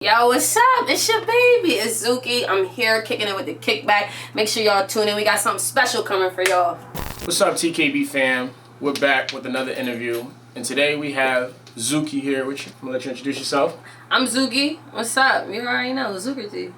Yo, what's up? It's your baby. It's Zookie. I'm here kicking it with the kickback. Make sure y'all tune in. We got something special coming for y'all. What's up, TKB fam? We're back with another interview. And today we have Zookie here. I'm going to let you introduce yourself. I'm Zookie. What's up? You already know. Zookie T.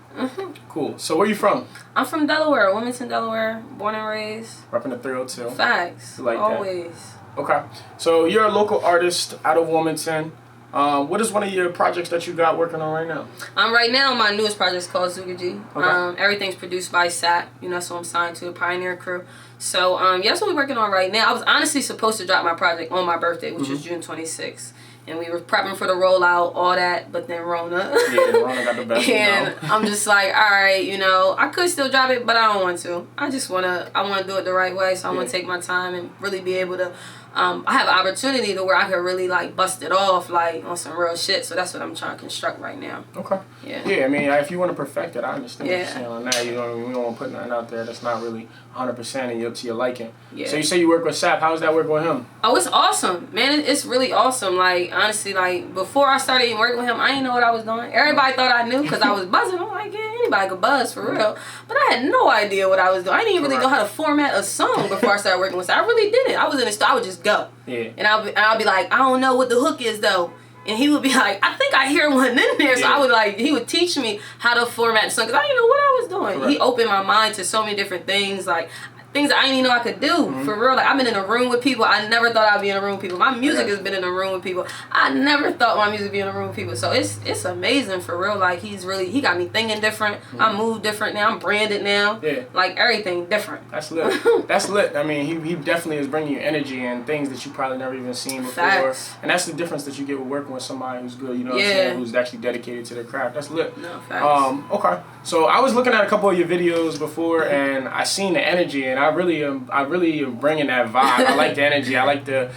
Cool. So where you from? I'm from Delaware. Wilmington, Delaware. Born and raised. Repping the 302. Facts. Like always. That. Okay. So you're a local artist out of Wilmington. What is one of your projects that you got working on right now? Right now, my newest project is called Zookie G. Okay. Everything's produced by SAP. You know, so I'm signed to a Pioneer crew. So, yeah, that's what we're working on right now. I was honestly supposed to drop my project on my birthday, which was June 26th. And we were prepping for the rollout, all that, but then Rona. Yeah, Rona got the best. And I'm just like, all right, you know, I could still drop it, but I don't want to. I want to do it the right way, so I want to take my time and really be able to, I have an opportunity to where I could really, like, bust it off, like, on some real shit. So that's what I'm trying to construct right now. Okay. Yeah. Yeah, I mean, if you want to perfect it, I understand what you're Yeah. saying on that. You know what I mean? We don't want to put nothing out there that's not really 100% to your liking. Yeah. So you say you work with Sap. How's that work with him? Oh, it's awesome, man. It's really awesome. Like, honestly, like, before I started even working with him, I didn't know what I was doing. Everybody thought I knew because I was buzzing. I'm like, yeah, anybody could buzz for real. But I had no idea what I was doing. I didn't even really know how to format a song before I started working with him. I really didn't. I was in the store. I would just go. Yeah. And I'll be like, I don't know what the hook is, though. And he would be like, I think I hear one in there. So he would teach me how to format the song because I didn't know what I was doing. Correct. He opened my mind to so many different things, like things I didn't even know I could do. For real. Like, I've been in a room with people. I never thought I'd be in a room with people. My music has been in a room with people. I never thought my music would be in a room with people. So it's amazing for real. Like, he got me thinking different. I move different now. I'm branded now. Yeah. Like, everything different. That's lit. That's lit. I mean, he definitely is bringing you energy and things that you probably never even seen before. Facts. And that's the difference that you get with working with somebody who's good, you know what I'm saying, who's actually dedicated to their craft. That's lit. No, facts. Okay. So I was looking at a couple of your videos before and I seen the energy and I really am bringing that vibe. I like the energy. I like the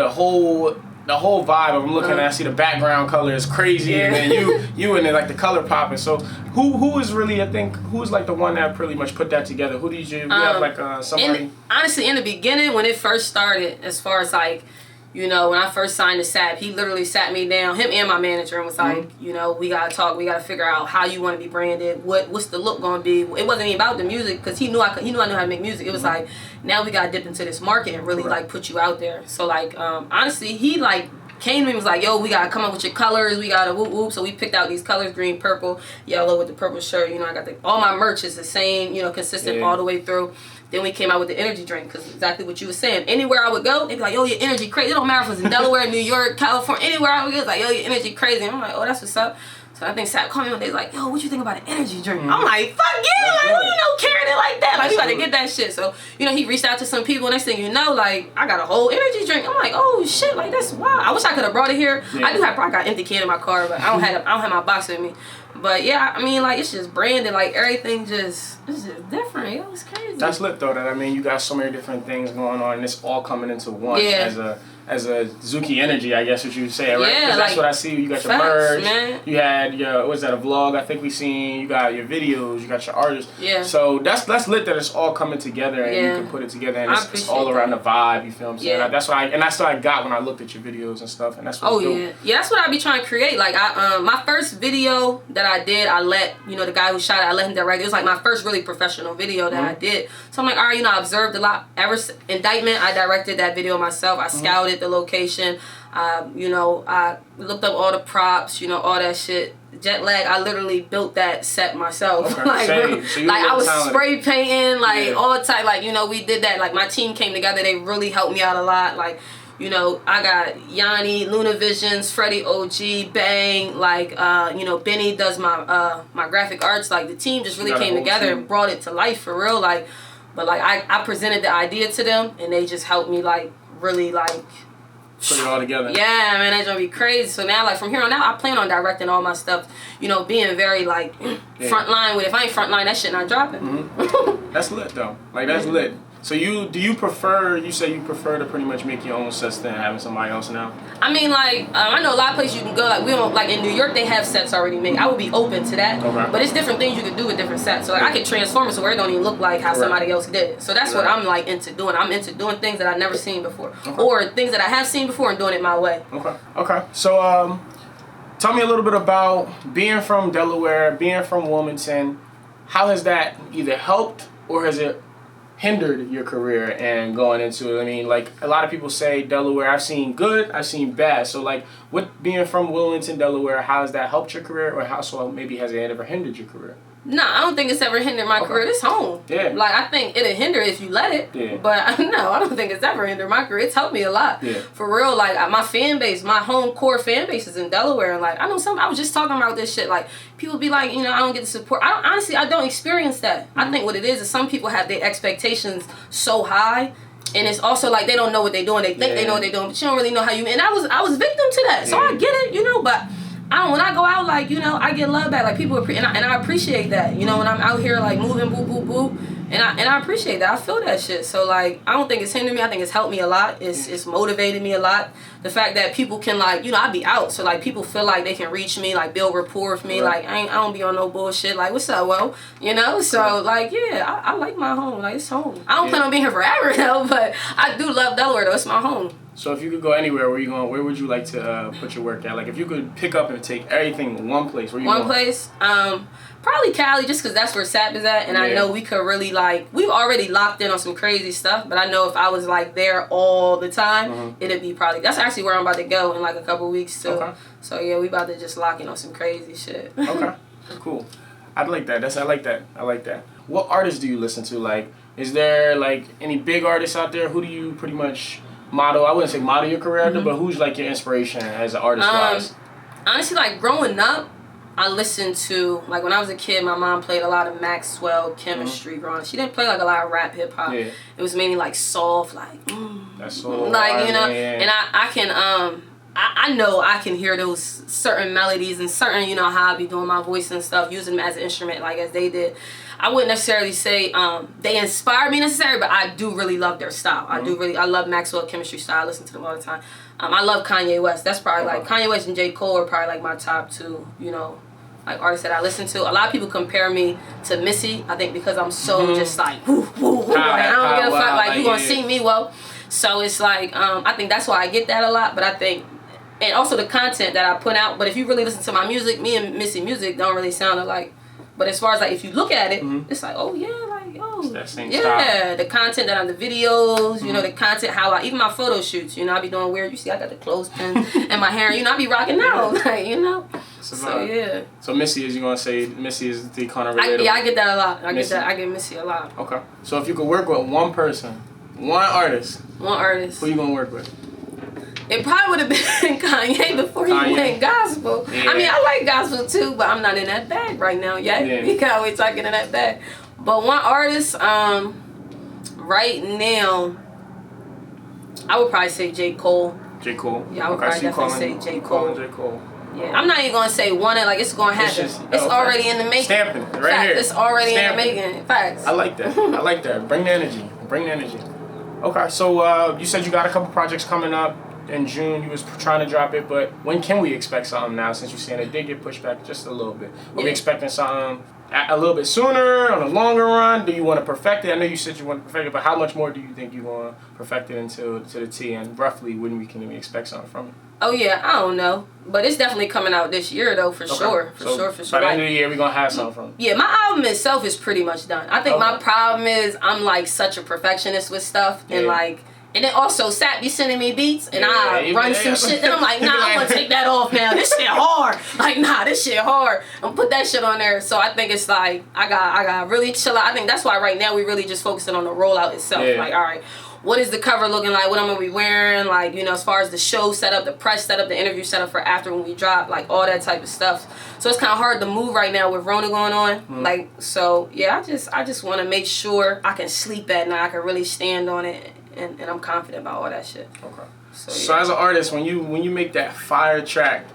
whole vibe of I'm looking at. I see the background color is crazy, and then you and then like the color popping. So who is really, I think, who's like the one that pretty much put that together? Who did you have like somebody? Honestly, in the beginning when it first started, as far as like, you know, when I first signed to SAP, he literally sat me down, him and my manager, and was like, you know, we gotta talk, we gotta figure out how you want to be branded, what's the look gonna be. It wasn't even about the music because he knew I knew how to make music. It was like, now we gotta dip into this market and really like put you out there. So like, honestly, he like came to me and was like, yo, we gotta come up with your colors, we gotta whoop whoop. So we picked out these colors, green, purple, yellow with the purple shirt. You know, I got all my merch is the same, you know, consistent all the way through. Then we came out with the energy drink because exactly what you were saying. Anywhere I would go, they'd be like, yo, your energy crazy. It don't matter if it's in Delaware, New York, California, anywhere I would go, it's like, yo, your energy crazy. And I'm like, oh, that's what's up. So I think Sap called me one day, like, yo, what you think about an energy drink? I'm like, fuck yeah, like, who you know carrying it like that? Like, we gotta get that shit. So, you know, he reached out to some people. Next thing you know, like, I got a whole energy drink. I'm like, oh shit, like, that's wild. I wish I could have brought it here. I got an empty can in my car, but I don't have my box with me. But yeah, I mean, like, it's just branded, like, everything it's just different. Yo, it's crazy. That's lit though. That I mean, you got so many different things going on, and it's all coming into one as a Zookie energy, I guess what you say, right? Yeah, that's like, what I see. You got your facts, merch. man. You had your a vlog? I think we seen. You got your videos. You got your artists. Yeah. So that's lit that it's all coming together and you can put it together and it's all around the vibe. You feel what I'm saying? Yeah. That's what I got when I looked at your videos and stuff. And that's what. Yeah, that's what I be trying to create. Like my first video that I did, I let the guy who shot it, I let him direct. It was like my first really professional video that I did. So I'm like, all right, I observed a lot. Indictment, I directed that video myself. I scouted the location. I looked up all the props, all that shit. Jet lag, I literally built that set myself. Okay. Like I was talented. spray painting, like all the time. Like, we did that. Like my team came together. They really helped me out a lot. Like, I got Yanni, Luna Visions, Freddie OG, Bang, like, Benny does my graphic arts. Like, the team just really came together and brought it to life for real. Like, but like, I presented the idea to them and they just helped me, like, really, like, put it all together. Yeah, man, that's gonna be crazy. So now, like, from here on out, I plan on directing all my stuff, being very, like, frontline with it. If I ain't frontline, that shit not dropping. That's lit, though. Like, that's lit. So you say you prefer to pretty much make your own sets than having somebody else now? I mean, like, I know a lot of places you can go. Like, we don't, like, in New York, they have sets already made. I would be open to that. Okay. But it's different things you can do with different sets. So, like, I can transform it so where it don't even look like how somebody else did it. So that's what I'm, like, into doing. I'm into doing things that I've never seen before. Or things that I have seen before and doing it my way. Okay. So, tell me a little bit about being from Delaware, being from Wilmington. How has that either helped or has it hindered your career and going into it? I mean, like, a lot of people say Delaware, I've seen good, I've seen bad. So, like, with being from Wilmington, Delaware, how has that helped your career, or how so maybe has it ever hindered your career? No, I don't think it's ever hindered my career. It's home. Yeah. Like, I think it'll hinder if you let it. Yeah. But no, I don't think it's ever hindered my career. It's helped me a lot. Yeah. For real, like, my fan base, my home core fan base is in Delaware. And, like, I know I was just talking about this shit. Like, people be like, you know, I don't get the support. Honestly, I don't experience that. I think what it is some people have their expectations so high. And it's also like they don't know what they're doing. They think they know what they're doing, but you don't really know how you. And I was victim to that. So I get it, you know, but when I go out, like, you know, I get love back. Like, people and I appreciate that. You know, when I'm out here, like, moving, boo, boo, boo. And I appreciate that. I feel that shit. So, like, I don't think it's hindered me. I think it's helped me a lot. It's motivated me a lot. The fact that people can, like, you know, I be out. So, like, people feel like they can reach me, like, build rapport with me. Right. Like, I don't be on no bullshit. Like, what's up, well? You know? So, like, yeah, I like my home. Like, it's home. I don't plan on being here forever, though. But I do love Delaware, though. It's my home. So if you could go anywhere, where would you like to put your work at? Like, if you could pick up and take everything in one place, where you going? One place? Probably Cali, just because that's where SAP is at. And I know we could really, like, we've already locked in on some crazy stuff. But I know if I was, like, there all the time, it'd be probably, that's actually where I'm about to go in, like, a couple weeks, too. Okay. So, yeah, we about to just lock in on some crazy shit. Okay, cool. I like that. I like that. What artists do you listen to? Like, is there, like, any big artists out there? Who do you pretty much model? I wouldn't say model your career after, but who's, like, your inspiration as an artist-wise? Honestly, like, growing up, I listened to, like, when I was a kid, my mom played a lot of Maxwell, Chemistry growing up. She didn't play, like, a lot of rap, hip-hop. Yeah. It was mainly, like, soft, like, That's so like, hard, you know, man. and I can, I know I can hear those certain melodies and certain, you know, how I be doing my voice and stuff, using them as an instrument, like, as they did. I wouldn't necessarily say they inspire me necessarily, but I do really love their style. I love Maxwell Chemistry style. I listen to them all the time. I love Kanye West. That's probably, like, Kanye West and J. Cole are probably, like, my top two, you know, like, artists that I listen to. A lot of people compare me to Missy, I think, because I'm so just like, woo, woo, woo. Like, I don't give a fuck. Like, you gonna see me, well. So it's like, I think that's why I get that a lot. But I think, and also the content that I put out. But if you really listen to my music, me and Missy music don't really sound alike. But as far as, like, if you look at it, it's like, oh, yeah, like, oh. It's that same yeah, style. The content that on the videos, you know, the content, even my photo shoots, you know, I be doing weird. You see, I got the clothespins and my hair, you know, I be rocking out, like, you know. So, yeah. So Missy is, you gonna say Missy is the kind of relatable? I get that a lot. I get Missy a lot. Okay. So if you could work with one person, one artist. Who you gonna work with? It probably would have been Kanye before he went gospel. Yeah. I mean, I like gospel too, but I'm not in that bag right now yet. Yeah. We can't wait till I get in that bag. But one artist, right now, I would probably say J. Cole. J. Cole? Yeah, I would probably definitely say J. Cole. J. Cole. Yeah, I'm not even going to say one, like, it's going to happen. It's already in the making. Stamping it right Facts. here. It's already in the making. Facts. I like that. Bring the energy. Okay, so you said you got a couple projects coming up. In June, you was trying to drop it, but when can we expect something now, since you're saying it did get pushed back just a little bit? Are we expecting something a little bit sooner, on a longer run? Do you want to perfect it? I know you said you want to perfect it, but how much more do you think you want to perfect it to the T, and roughly when can we expect something from it? Oh, yeah, I don't know. But it's definitely coming out this year, though, for sure. For sure. By the end of the year, we're going to have something from it. Yeah, my album itself is pretty much done. I think my problem is I'm, like, such a perfectionist with stuff, and, like... And then also, Sap be sending me beats, and I run some shit, and I'm like, nah, I'm gonna take that off now. This shit hard. Like, nah, this shit hard. I'm put that shit on there. So I think it's like, I got really chill out. I think that's why right now we really just focusing on the rollout itself. Yeah. Like, all right, what is the cover looking like? What I'm gonna be wearing? Like, you know, as far as the show setup, the press setup, the interview setup for after when we drop, like all that type of stuff. So it's kind of hard to move right now with Rona going on. Like, so yeah, I just want to make sure I can sleep at night. I can really stand on it. And I'm confident about all that shit. Okay. So as an artist, when you make that fire track,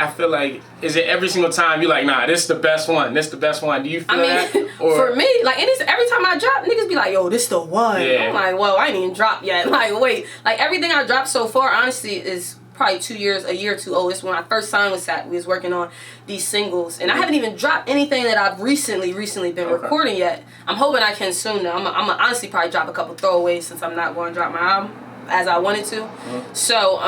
I feel like, is it every single time you're like, nah, this is the best one, this is the best one? Do you feel that? Or for me, like, every time I drop, niggas be like, yo, this the one. Yeah. I'm like, whoa, I ain't even dropped yet. Like, wait. Like, everything I dropped so far, honestly, is probably a year or two old. It's when I first signed with Sat. We was working on these singles, and I haven't even dropped anything that I've recently been recording yet. I'm hoping I can soon. Though. I'm gonna honestly probably drop a couple throwaways since I'm not going to drop my album as I wanted to. So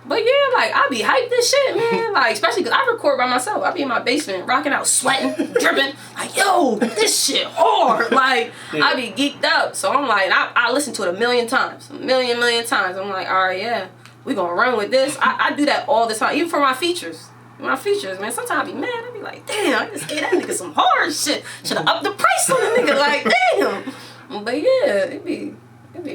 But yeah, like, I be hyped this shit, man. Like, especially because I record by myself. I be in my basement, rocking out, sweating, dripping. Like, yo, this shit hard. Like, I be geeked up. So I'm like, I listen to it a million times. A million times. I'm like, all right, yeah, we gonna run with this. I do that all the time, even for my features. Man, sometimes I be mad. I be like, damn, I just gave that nigga some hard shit. Should've upped the price on the nigga. Like, damn. But yeah, it be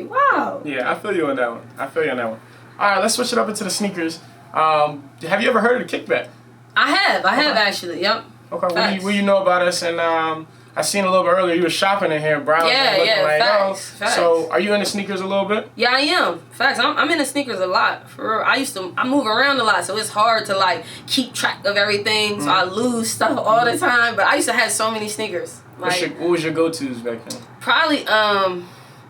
wild. Yeah, I feel you on that one. All right, let's switch it up into the sneakers. Have you ever heard of TheKikback? I have actually. Yep. Okay. What you know about us? And I seen a little bit earlier you were shopping in here, browsing. Yeah. Facts. So are you into sneakers a little bit? Yeah, I am. Facts. I'm into sneakers a lot. For real. I move around a lot, so it's hard to like keep track of everything. So I lose stuff all the time. But I used to have so many sneakers. Like, what was your go-tos back then? Probably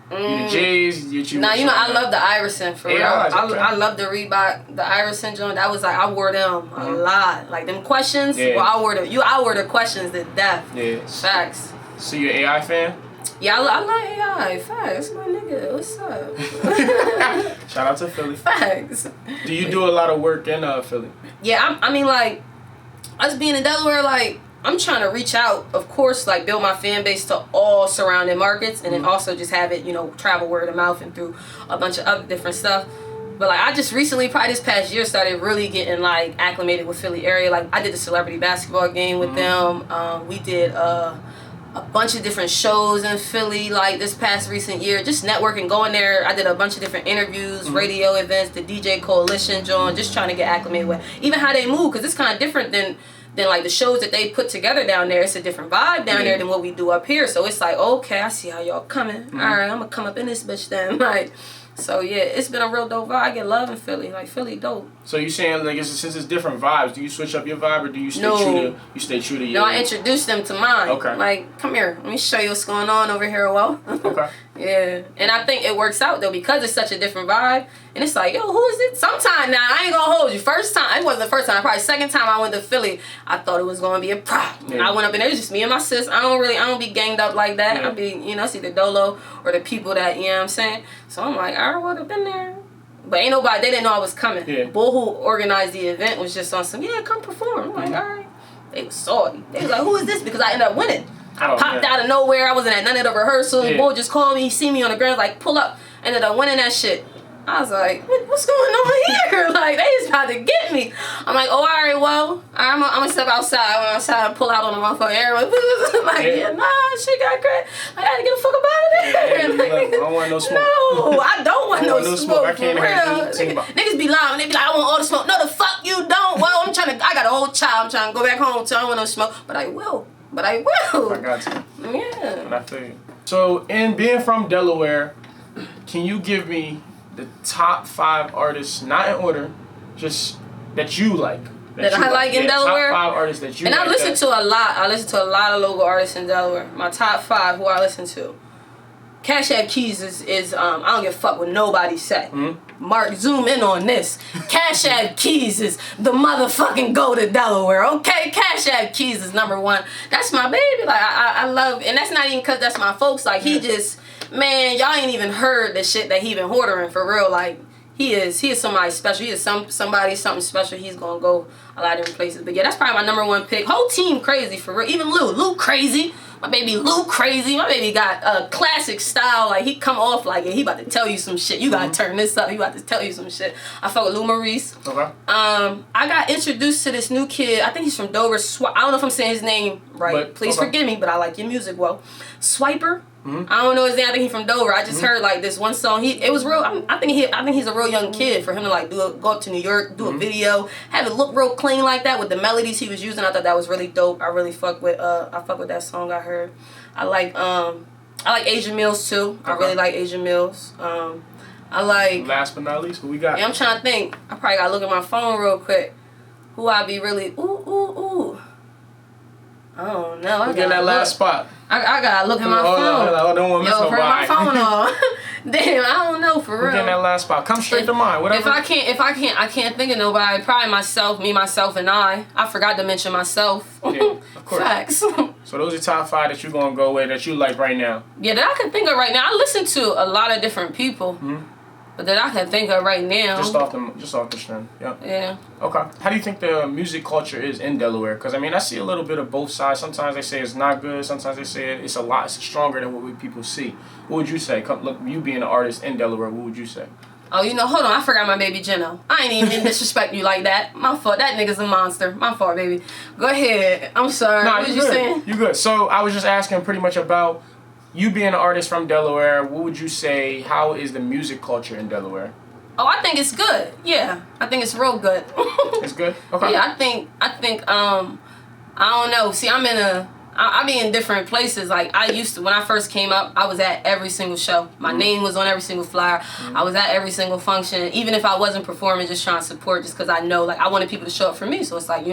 The J's, I love the Iverson for real. Okay. I love the Reebok, the Iverson joint. That was like, I wore them a lot. Like them questions. Yeah. Well, I wore the questions to death. Yeah. Facts. So you an AI fan? Yeah, I like AI. Facts. That's my nigga. What's up? Shout out to Philly. Facts. Do you do a lot of work in Philly? Yeah, I mean, like, us being in Delaware, like, I'm trying to reach out, of course, like build my fan base to all surrounding markets, and then also just have it, travel word of mouth and through a bunch of other different stuff. But like, I just recently, probably this past year, started really getting like acclimated with Philly area. Like, I did the celebrity basketball game with them. We did a bunch of different shows in Philly, like this past recent year, just networking, going there. I did a bunch of different interviews, radio events, the DJ Coalition joint, just trying to get acclimated with even how they move, because it's kind of different than like the shows that they put together down there. It's a different vibe down there than what we do up here. So it's like, okay, I see how y'all coming. All right, I'm gonna come up in this bitch then. Like, so yeah, it's been a real dope vibe. I get love in Philly. Like, Philly dope. So you saying, like, since it's different vibes, do you switch up your vibe, or do you stay true to your? No, I introduce them to mine. Okay. Like, come here, let me show you what's going on over here. Well. Okay. Yeah, and I think it works out though, because it's such a different vibe, and it's like, yo, who is it? Sometime now, I ain't gonna hold you. First time, it wasn't the first time. Probably second time I went to Philly, I thought it was gonna be a problem. Yeah. I went up in there, it was just me and my sis. I don't be ganged up like that. Yeah. I be, it's either Dolo or the people that, you know what I'm saying. So I'm like, I would have been there. But ain't nobody, they didn't know I was coming. Yeah. Bull who organized the event was just on some, come perform. I'm like, all right. They was salty. They was like, who is this? Because I ended up winning. I popped out of nowhere. I wasn't at none of the rehearsals. Yeah. Bull just called me. He see me on the ground, like, pull up. Ended up winning that shit. I was like, what's going on here? Like, they just about to get me. I'm like, oh, all right, well, I'm going to step outside. I went outside and pull out on the motherfucker. Everyone, like, nah, shit got crazy. I had to get the fuck up out of there. Yeah, like, I don't want no smoke. No, I don't want no smoke. I can't hear you. Niggas be lying. They be like, I want all the smoke. No, the fuck you don't. Well, I got an old child. I'm trying to go back home, so I don't want no smoke. But I will. I got you. Yeah. And I feel you. So, in being from Delaware, can you give me the top 5 artists, not in order, just that you like? That I like in Delaware? Top 5 artists that you like. And I listen to a lot. I listen to a lot of local artists in Delaware. My top 5 who I listen to. Cash App Keys is I don't give a fuck what nobody say. Mark, zoom in on this. Cash App Keys is the motherfucking go to Delaware, okay? Cash App Keys is #1. That's my baby. Like, I love, and that's not even because that's my folks. Like, he just, man, y'all ain't even heard the shit that he been ordering for real. Like, he is somebody special. He is somebody, something special. He's gonna go a lot of different places. But yeah, that's probably my #1 pick. Whole team crazy for real. Even Lou crazy. My baby Lou crazy. My baby got a classic style. Like, he come off like it. He about to tell you some shit. You gotta turn this up. He about to tell you some shit. I fuck with Lou Maurice. Okay. I got introduced to this new kid. I think he's from Dover. I don't know if I'm saying his name right. But, please forgive me, but I like your music well. Swiper. I don't know his name. I think he's from Dover. I just heard like this one song. It was real. I think he's a real young kid. For him to like go up to New York, do a video, have it look real clean like that with the melodies he was using. I thought that was really dope. I really fuck with that song I heard. I like Asian Mills too. I really like Asian Mills. I like. Last but not least, who we got? Yeah, I'm trying to think. I probably gotta look at my phone real quick. Who I be really ooh. I don't know. Look at that last spot. I gotta look at my phone. I don't want to miss nobody. My phone on. Damn, I don't know for real. Look at that last spot. Come straight to mind. Whatever. If I can't think of nobody. Probably myself, myself, and I. I forgot to mention myself. Yeah, of course. Facts. So those are top 5 that you're gonna go with that you like right now. Yeah, that I can think of right now. I listen to a lot of different people. But that I can think of right now. Just off the string. Yeah. Yeah. Okay. How do you think the music culture is in Delaware? Because I mean, I see a little bit of both sides. Sometimes they say it's not good. Sometimes they say it's a lot stronger than what people see. What would you say? Look, you being an artist in Delaware, what would you say? Oh, hold on. I forgot my baby Gino. I ain't even disrespect you like that. My fault. That nigga's a monster. My fault, baby. Go ahead. I'm sorry. Nah, what you saying? You good. So I was just asking pretty much about you being an artist from Delaware. What would you say? How is the music culture in Delaware? Oh, I think it's good. Yeah, I think it's real good. It's good. Okay. Yeah, I think. I don't know. See, I be in different places. Like, I used to, when I first came up, I was at every single show. My name was on every single flyer. I was at every single function. Even if I wasn't performing, just trying to support, just because I know, like, I wanted people to show up for me. So it's like,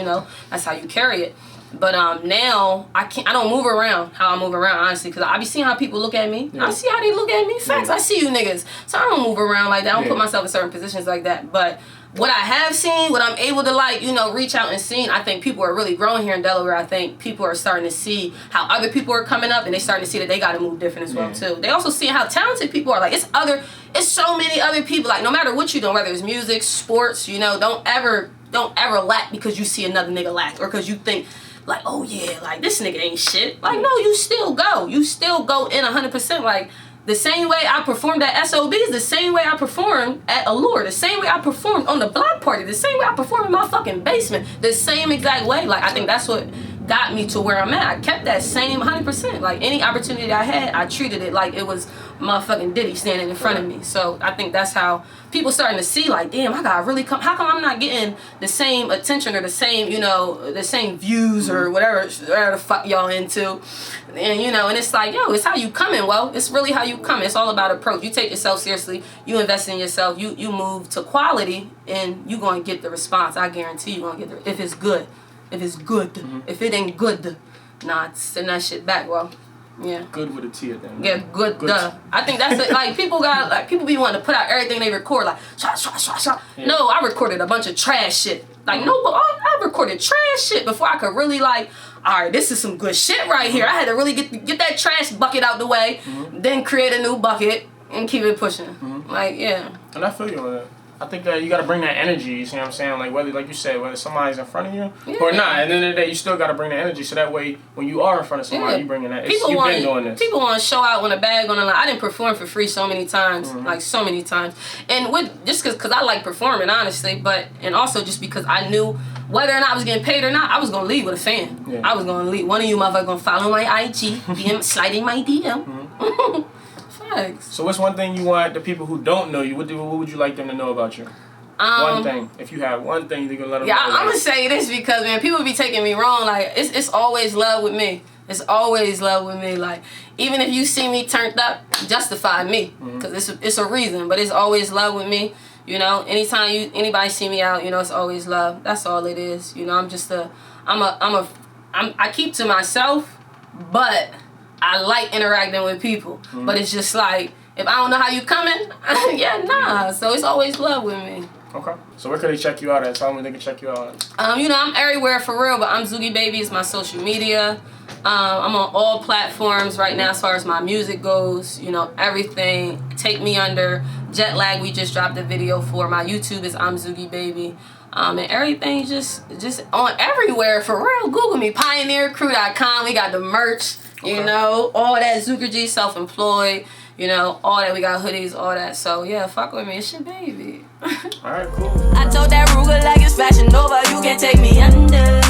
that's how you carry it. But now, I don't move around how I move around, honestly, because I be seeing how people look at me. Yeah. I see how they look at me. Facts. Yeah. I see you niggas. So I don't move around like that. I don't put myself in certain positions like that. But what I have seen, what I'm able to reach out and see, I think people are really growing here in Delaware. I think people are starting to see how other people are coming up, and they starting to see that they got to move different as well too. They also see how talented people are. Like, it's so many other people. Like, no matter what you do, whether it's music, sports, don't ever lack because you see another nigga lack, or because you think, like, oh yeah, like, this nigga ain't shit. Like, no, you still go. You still go in 100%. Like, the same way I performed at SOBs, the same way I performed at Allure, the same way I performed on the block party, the same way I performed in my fucking basement, the same exact way. Like, I think that's what got me to where I'm at. I kept that same 100%. Like, any opportunity I had, I treated it like it was motherfucking Diddy standing in front of me. So I think that's how people starting to see, like, damn, I gotta really come. How come I'm not getting the same attention or the same, the same views or whatever the fuck y'all into? And and it's like, yo, it's how you coming. Well, it's really how you come. It's all about approach. You take yourself seriously. You invest in yourself. You move to quality, and you gonna get the response. I guarantee you gonna get if it's good. If it's good. If it ain't good, nah, send that shit back. Well, yeah. Good with a T at the end. Yeah, good. I think that's it. Like, people be wanting to put out everything they record, like, shot. Yeah. No, I recorded a bunch of trash shit. Like, no, but I recorded trash shit before I could really, like, all right, this is some good shit right here. I had to really get that trash bucket out the way, then create a new bucket and keep it pushing. Like, yeah. And I feel you on that. I think that you got to bring that energy, you see what I'm saying? Like, whether, like you said, whether somebody's in front of you or not, at the end of the day, you still got to bring the energy, so that way, when you are in front of somebody, you bring in that. You've been doing this. People want to show out when a bag on the line. I didn't perform for free so many times, like, so many times. And just because I like performing, honestly, and also just because I knew whether or not I was getting paid or not, I was going to leave with a fan. Yeah. I was going to leave. One of you motherfuckers going to follow my IG, sliding my DM. So what's one thing you want the people who don't know you, what would you like them to know about you? One thing. If you have one thing, you're going to let them know. Yeah, I'm going to say this because, man, people be taking me wrong. Like, it's always love with me. It's always love with me. Like, even if you see me turned up, justify me. Because it's a reason. But it's always love with me. Anytime anybody see me out, it's always love. That's all it is. I'm just I keep to myself, but I like interacting with people. But it's just like, if I don't know how you coming, so it's always love with me. Okay. So where can they check you out at? Tell them where they can check you out at. I'm everywhere for real, but I'm Zookie Baby is my social media. I'm on all platforms right now as far as my music goes. Everything. Take me under. Jet Lag, we just dropped a video for. My YouTube is I'm Zookie Baby. And everything just on everywhere for real. Google me, pioneercrew.com. We got the merch, all that. Zookie G, self-employed, all that. We got hoodies, all that. So yeah, fuck with me. It's your baby. All right, cool. I told that Ruger like it's Fashion Nova, you can't take me under.